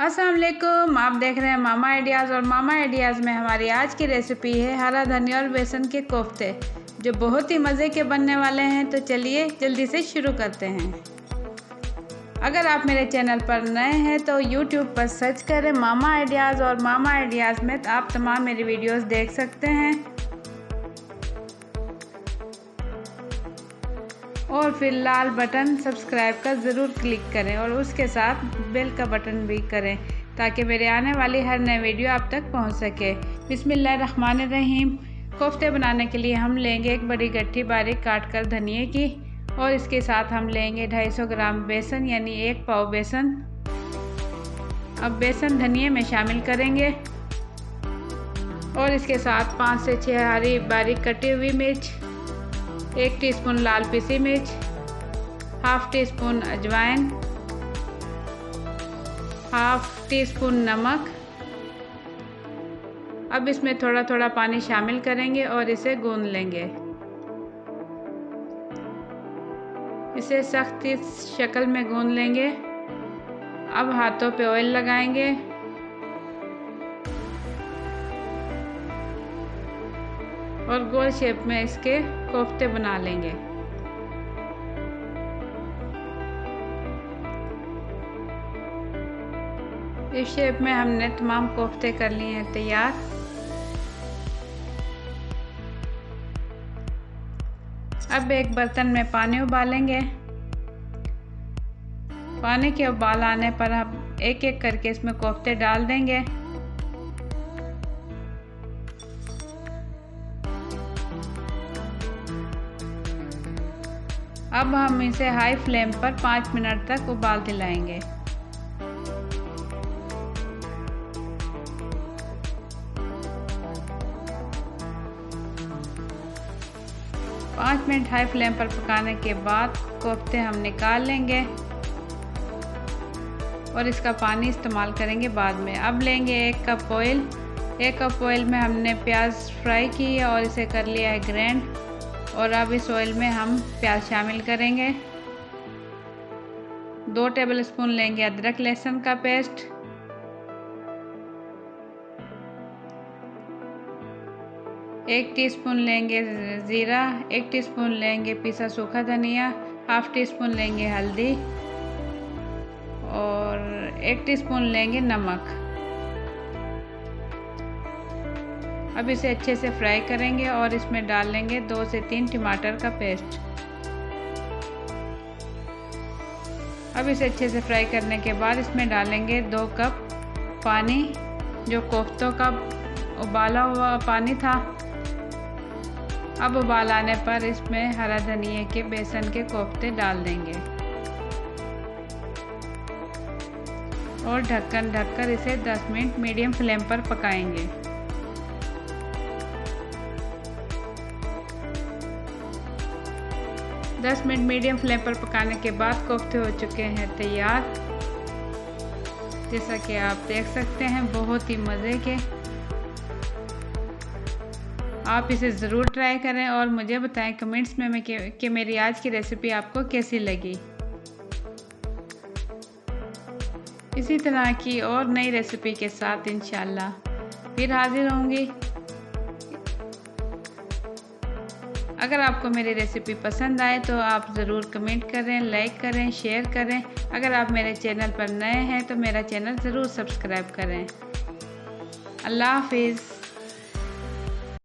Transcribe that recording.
अस्सलाम वालेकुम। आप देख रहे हैं मामा आइडियाज़ और मामा आइडियाज़ में हमारी आज की रेसिपी है हरा धनिया और बेसन के कोफ्ते, जो बहुत ही मज़े के बनने वाले हैं। तो चलिए जल्दी से शुरू करते हैं। अगर आप मेरे चैनल पर नए हैं तो यूट्यूब पर सर्च करें मामा आइडियाज़ और मामा आइडियाज़ में आप तमाम मेरी वीडियोज़ देख सकते हैं। और फिर लाल बटन सब्सक्राइब का ज़रूर क्लिक करें और उसके साथ बेल का बटन भी करें ताकि मेरे आने वाली हर नई वीडियो आप तक पहुंच सके। बिस्मिल्लाहिर्रहमानिर्रहीम। कोफ्ते बनाने के लिए हम लेंगे एक बड़ी गट्ठी बारीक काट कर धनिए की, और इसके साथ हम लेंगे 250 ग्राम बेसन यानी 1 पाव बेसन। अब बेसन धनिए में शामिल करेंगे और इसके साथ 5 से 6 हरी बारीक कटी हुई मिर्च, 1 टीस्पून लाल पिसी मिर्च, हाफ टी स्पून अजवाइन, हाफ टी स्पून नमक। अब इसमें थोड़ा थोड़ा पानी शामिल करेंगे और इसे गूंद लेंगे। इसे सख्त शक्ल में गूंद लेंगे। अब हाथों पे ऑयल लगाएंगे और गोल शेप में इसके कोफ्ते बना लेंगे। इस शेप में हमने तमाम कोफ्ते कर लिए हैं तैयार। अब एक बर्तन में पानी उबालेंगे। पानी के उबाल आने पर हम एक एक करके इसमें कोफ्ते डाल देंगे। अब हम इसे हाई फ्लेम पर 5 मिनट तक उबाल दिलाएंगे। पाँच मिनट हाई फ्लेम पर पकाने के बाद कोफ्ते हम निकाल लेंगे और इसका पानी इस्तेमाल करेंगे बाद में। अब लेंगे 1 कप ऑयल। 1 कप ऑयल में हमने प्याज फ्राई की है और इसे कर लिया है ग्राइंड। और अब इस ऑयल में हम प्याज शामिल करेंगे। 2 टेबलस्पून लेंगे अदरक लहसुन का पेस्ट, 1 टीस्पून लेंगे ज़ीरा, 1 टीस्पून लेंगे पिसा सूखा धनिया, हाफ टी स्पून लेंगे हल्दी और 1 टीस्पून लेंगे नमक। अब इसे अच्छे से फ्राई करेंगे और इसमें डाल लेंगे 2 से 3 टमाटर का पेस्ट। अब इसे अच्छे से फ्राई करने के बाद इसमें डालेंगे 2 कप पानी, जो कोफ्तों का उबाला हुआ पानी था। अब उबाल आने पर इसमें हरा धनिया के बेसन के कोफ्ते डाल देंगे और ढक्कन ढककर इसे 10 मिनट मीडियम फ्लेम पर पकाएंगे। 10 मिनट मीडियम फ्लेम पर पकाने के बाद कोफ्ते हो चुके हैं तैयार। जैसा कि आप देख सकते हैं बहुत ही मज़े के। आप इसे ज़रूर ट्राई करें और मुझे बताएं कमेंट्स में कि मेरी आज की रेसिपी आपको कैसी लगी। इसी तरह की और नई रेसिपी के साथ इंशाल्लाह फिर हाजिर होंगी। अगर आपको मेरी रेसिपी पसंद आए तो आप ज़रूर कमेंट करें, लाइक करें, शेयर करें। अगर आप मेरे चैनल पर नए हैं तो मेरा चैनल ज़रूर सब्सक्राइब करें। अल्लाह हाफिज़।